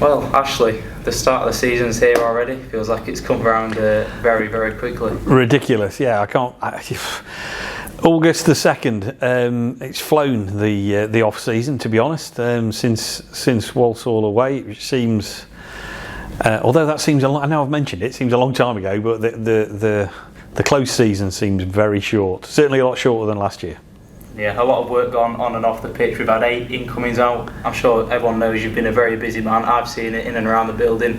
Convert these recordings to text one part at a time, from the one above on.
Well, Ashley, the start of the season's here already. Feels like it's come around very, very quickly. Ridiculous, yeah. August the 2nd. It's flown the off season, to be honest. Since Walsall away, which seems, although that seems a lot. I know I've mentioned it. Seems a long time ago, but the close season seems very short. Certainly a lot shorter than last year. Yeah, a lot of work gone on and off the pitch. We've had 8 incomings out. I'm sure everyone knows you've been a very busy man. I've seen it in and around the building.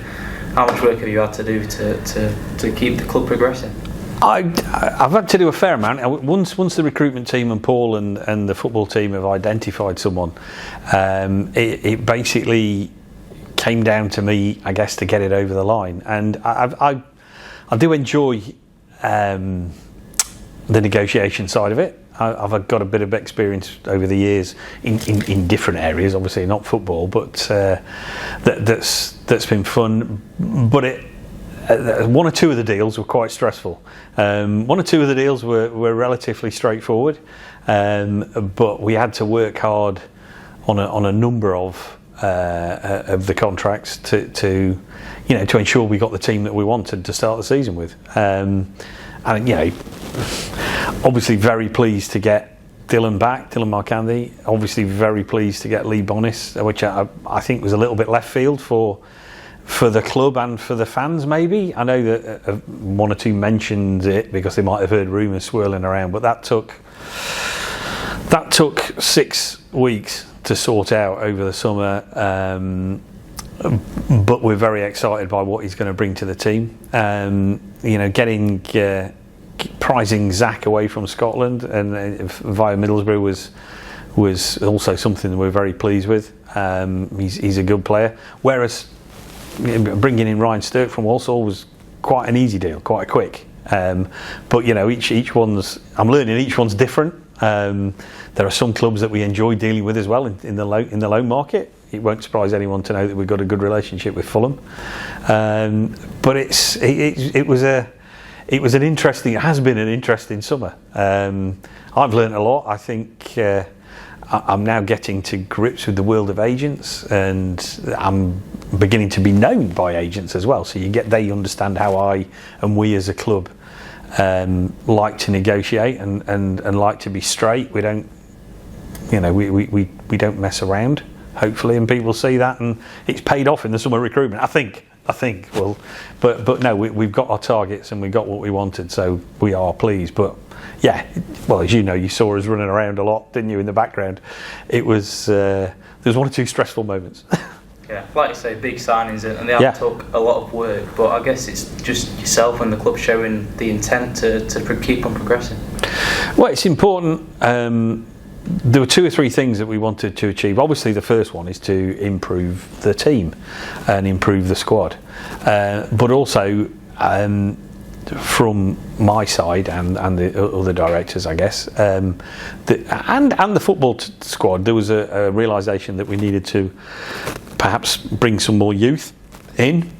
How much work have you had to do to keep the club progressing? I've had to do a fair amount. Once the recruitment team and Paul and the football team have identified someone, it basically came down to me, I guess, to get it over the line. And I do enjoy the negotiation side of it. I've got a bit of experience over the years in different areas, obviously not football, but that's been fun. But one or two of the deals were quite stressful. One or two of the deals were relatively straightforward, but we had to work hard on a number of the contracts to ensure we got the team that we wanted to start the season with. And obviously very pleased to get Dylan Marcandy. Obviously very pleased to get Lee Bonis, which I think was a little bit left field for the club and for the fans. Maybe I know that one or two mentioned it because they might have heard rumours swirling around, but that took 6 weeks to sort out over the summer. But we're very excited by what he's going to bring to the team. Prizing Zach away from Scotland and via Middlesbrough was also something that we're very pleased with. He's a good player. Whereas bringing in Ryan Stirk from Walsall was quite an easy deal, quite quick. But each one's. I'm learning each one's different. There are some clubs that we enjoy dealing with as well in the loan market. It won't surprise anyone to know that we've got a good relationship with Fulham. But it has been an interesting summer. I've learned a lot. I think I'm now getting to grips with the world of agents, and I'm beginning to be known by agents as well. So they understand how I and we as a club like to negotiate and like to be straight. We don't, we don't mess around. Hopefully, and people see that, and it's paid off in the summer recruitment. I think. Well, but no, we've got our targets and we got what we wanted, so we are pleased. But yeah, well, as you know, you saw us running around a lot, didn't you, in the background? It was there was one or two stressful moments. Yeah, like you say, big signings, and they have took a lot of work. But I guess it's just yourself and the club showing the intent to keep on progressing. Well, it's important. There were 2 or 3 things that we wanted to achieve. Obviously, the first one is to improve the team and improve the squad. But also, from my side and the other directors, I guess, and the football squad, there was a realisation that we needed to perhaps bring some more youth in.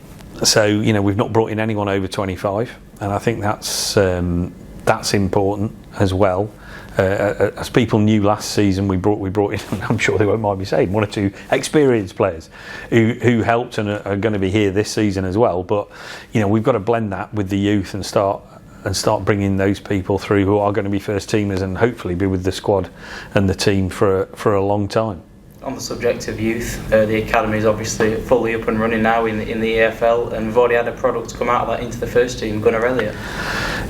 So, we've not brought in anyone over 25, and I think that's important as well. As people knew last season, we brought in, I'm sure they won't mind me saying, 1 or 2 experienced players who helped and are going to be here this season as well. But we've got to blend that with the youth and start bringing those people through who are going to be first teamers and hopefully be with the squad and the team for a long time. On the subject of youth, the academy is obviously fully up and running now in the EFL, and we've already had a product come out of that into the first team, Gunnar Elliott.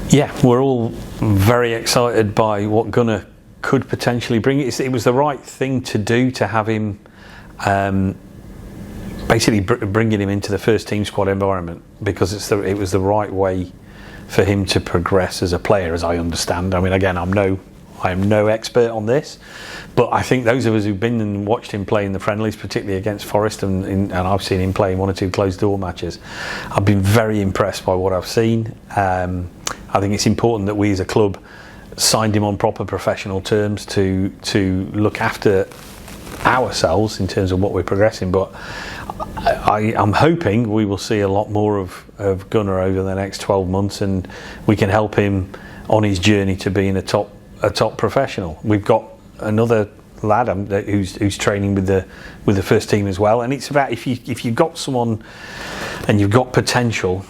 Yeah, we're all very excited by what Gunnar could potentially bring. It was the right thing to do to have him, basically bringing him into the first team squad environment, because it was the right way for him to progress as a player, as I understand. I mean, again, I am no expert on this, but I think those of us who've been and watched him play in the friendlies, particularly against Forest, and I've seen him play in 1 or 2 closed door matches, I've been very impressed by what I've seen. I think it's important that we as a club signed him on proper professional terms to look after ourselves in terms of what we're progressing. But I'm hoping we will see a lot more of Gunnar over the next 12 months, and we can help him on his journey to being a top professional. We've got another lad who's training with the first team as well. And it's about if you've got someone and you've got potential,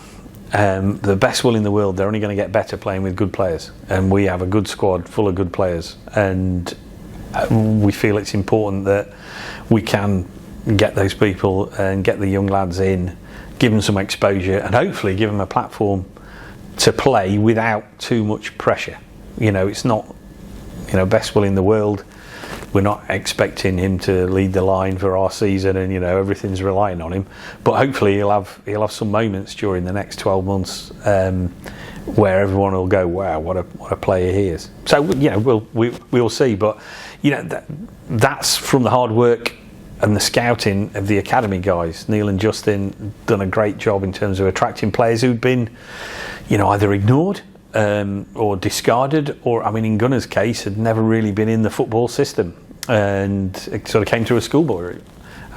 the best will in the world, they're only going to get better playing with good players. And we have a good squad full of good players, and we feel it's important that we can get those people and get the young lads in, give them some exposure, and hopefully give them a platform to play without too much pressure. It's not, best will in the world. We're not expecting him to lead the line for our season, and everything's relying on him. But hopefully he'll have some moments during the next 12 months where everyone will go, wow, what a player he is. So we'll see. But that's from the hard work and the scouting of the academy guys. Neil and Justin done a great job in terms of attracting players who'd been, either ignored or discarded, or in Gunnar's case, had never really been in the football system, and it sort of came through a schoolboy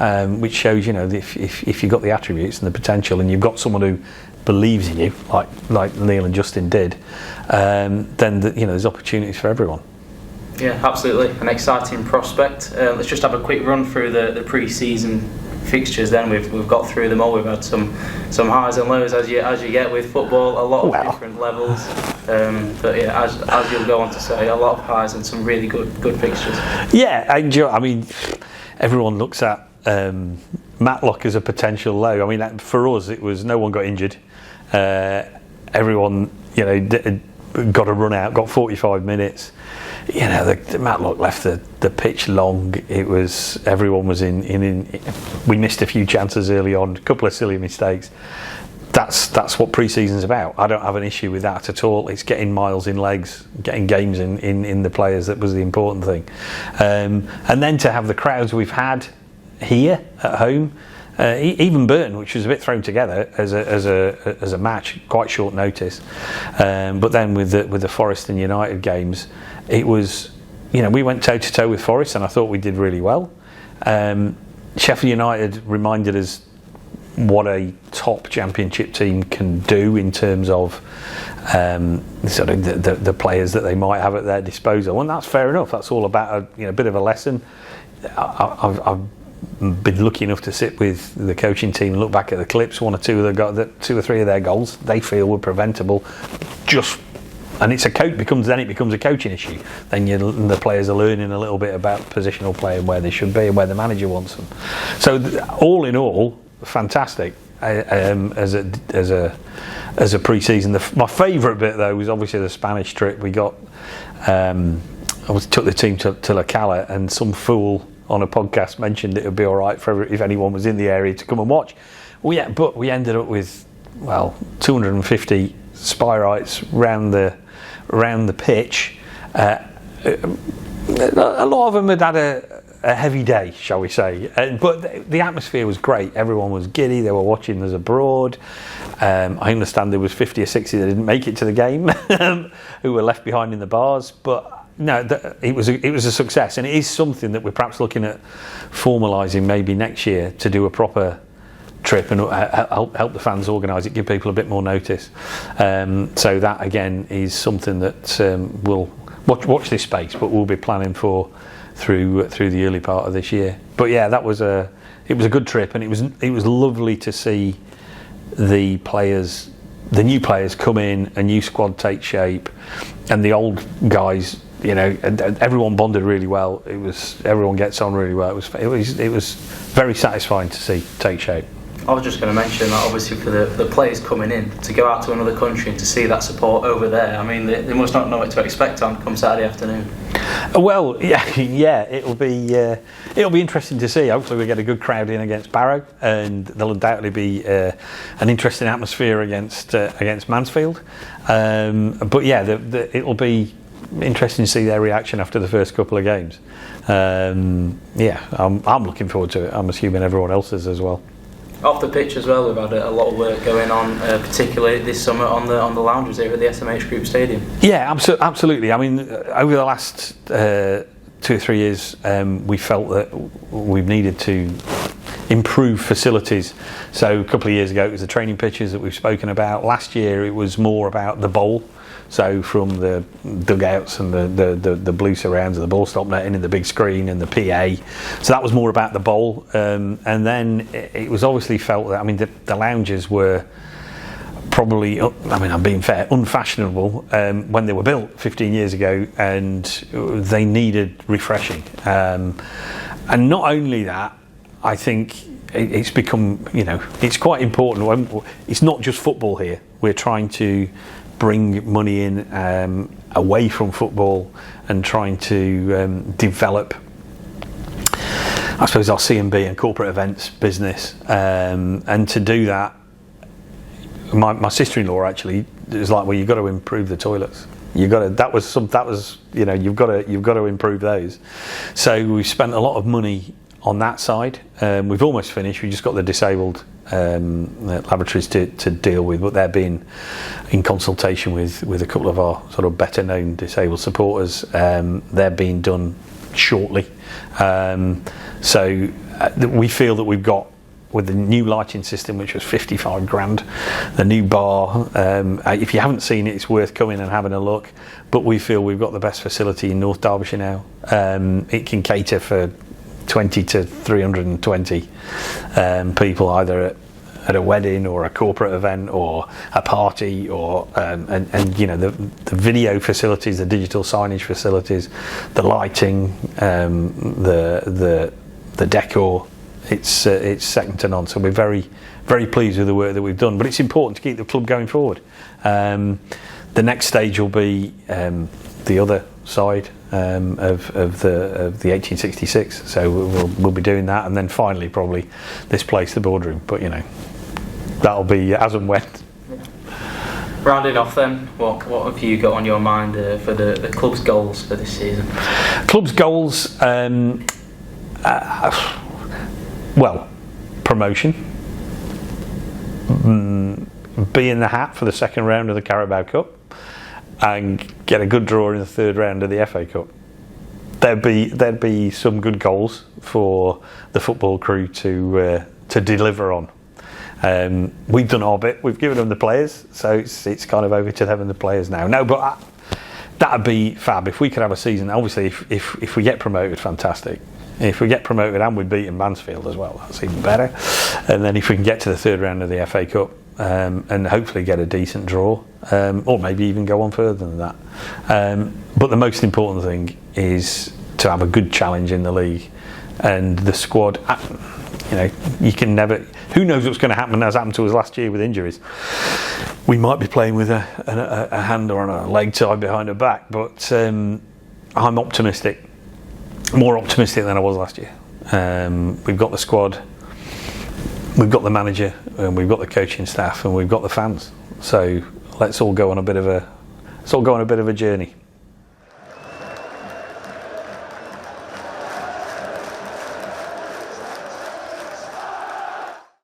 route, which shows if you've got the attributes and the potential, and you've got someone who believes in you, like Neil and Justin did, then there's opportunities for everyone. Yeah, absolutely, an exciting prospect. Let's just have a quick run through the pre-season fixtures. Then we've got through them all. We've had some highs and lows as you get with football, a lot of different levels. But yeah, as you'll go on to say, a lot of highs and some really good fixtures. Yeah, I enjoy. Everyone looks at Matlock as a potential low. For us, it was no one got injured. Everyone, got a run out, got 45 minutes. The Matlock left the pitch long. It was everyone was in. We missed a few chances early on, a couple of silly mistakes. That's what pre-season's about. I don't have an issue with that at all. It's getting miles in legs, getting games in the players that was the important thing. And then to have the crowds we've had here at home. Even Burton, which was a bit thrown together as a match, quite short notice. But then with the Forest and United games, it was, we went toe to toe with Forest, and I thought we did really well. Sheffield United reminded us what a top Championship team can do in terms of sort of the players that they might have at their disposal, and that's fair enough. That's all about a bit of a lesson. I've been lucky enough to sit with the coaching team and look back at the clips. One or two or three of their goals they feel were preventable. And it becomes a coaching issue. Then the players are learning a little bit about positional play and where they should be and where the manager wants them. So all in all, fantastic as a pre-season. My favourite bit though was obviously the Spanish trip. We got took the team to La Cala, and some fool on a podcast mentioned it would be all right if anyone was in the area to come and watch. But we ended up with 250 Spirites round the pitch. A lot of them had a heavy day, shall we say, but the atmosphere was great. Everyone was giddy. They were watching us abroad. I understand there was 50 or 60 that didn't make it to the game who were left behind in the bars, but no, it was a success, and it is something that we're perhaps looking at formalising maybe next year, to do a proper trip and help the fans organise it, give people a bit more notice. So that again is something that we'll watch this space, but we'll be planning for through the early part of this year. But yeah, it was a good trip, and it was lovely to see the new players come in, a new squad take shape, and the old guys. Everyone bonded really well. Everyone gets on really well. It was very satisfying to see take shape. I was just going to mention that obviously for the players coming in to go out to another country and to see that support over there. They must not know what to expect on come Saturday afternoon. Well, yeah, it'll be interesting to see. Hopefully, we get a good crowd in against Barrow, and there'll undoubtedly be an interesting atmosphere against Mansfield. But yeah, it'll be interesting to see their reaction after the first couple of games. I'm looking forward to it. I'm assuming everyone else is as well. Off the pitch as well, we've had a lot of work going on, particularly this summer on the lounges here at the SMH Group Stadium. Yeah, absolutely. Over the last 2 or 3 years, we felt that we've needed to improve facilities. So a couple of years ago, it was the training pitches that we've spoken about. Last year, it was more about the bowl. So from the dugouts and the blue surrounds and the ball stop netting and the big screen and the PA. So that was more about the bowl. And then it was obviously felt that, I mean, the lounges were probably, I mean, I'm being fair, unfashionable when they were built 15 years ago, and they needed refreshing. And not only that, I think it's become, you know, it's quite important. It's not just football here. We're trying to bring money in away from football and trying to develop, I suppose, our C&B and corporate events business. And to do that, my sister-in-law actually is like, well, you've got to improve the toilets. You've got to, you know, you've got to improve those. So we've spent a lot of money on that side. We've almost finished. We just got the disabled laboratories to deal with, but they're being in consultation with a couple of our sort of better known disabled supporters. They're being done shortly. So we feel that we've got, with the new lighting system, which was 55 grand, the new bar, if you haven't seen it, it's worth coming and having a look. But we feel we've got the best facility in North Derbyshire now. It can cater for 20 to 320 people, either at a wedding or a corporate event or a party, or and you know, the video facilities, the digital signage facilities, the lighting, the decor. It's second to none. So we're very, very pleased with the work that we've done. But it's important to keep the club going forward. The next stage will be the other side of the 1866. So we'll be doing that, and then finally probably this place, the boardroom. But you know, that'll be as and when. Rounding off then, what have you got on your mind for the club's goals for this season? Club's goals. Well, promotion, be in the hat for the second round of the Carabao Cup, and get a good draw in the third round of the FA Cup. There'd be some good goals for the football crew to deliver on. We've done our bit. We've given them the players, so it's kind of over to them and the players now. No, but that'd be fab if we could have a season. Obviously, if we get promoted, fantastic. If we get promoted and we've beaten Mansfield as well, that's even better. And then if we can get to the third round of the FA Cup and hopefully get a decent draw, or maybe even go on further than that. But the most important thing is to have a good challenge in the league, and the squad. You know, you can never. Who knows what's going to happen? As happened to us last year with injuries. We might be playing with a hand or a leg tied behind our back, but I'm optimistic. More optimistic than I was last year. We've got the squad, we've got the manager, and we've got the coaching staff, and we've got the fans. So let's all go on a bit of a journey.